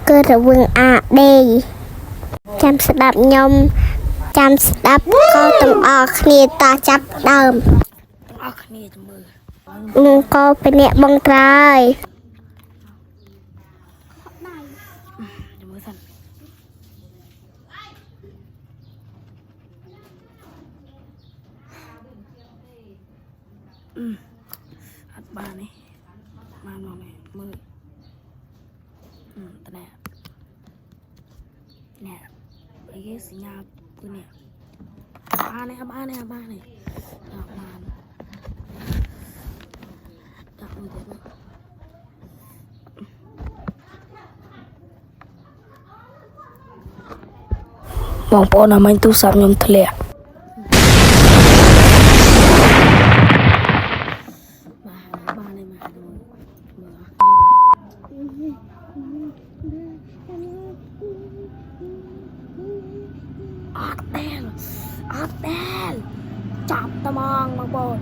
เกิดระวึงอาเดยจำสดับยมจำสดับก็ต้องออกนี่ตาจับเดิมต้องออกนี่จมือมึงก็เป็นเนี่ยบังตรายจมือสั่นอัดบ้านนี่มาหน่อยมือตะแหน่เนี่ยไอ้สัญญาปืนเนี่ยบ้านนี่บ้านนี่บ้านนี่บ้านจับมือเด็ดนะมองปอนะมันตู้สามยมทะเลบ้านนี่มาดูอาเต้นจับตะมองมาบน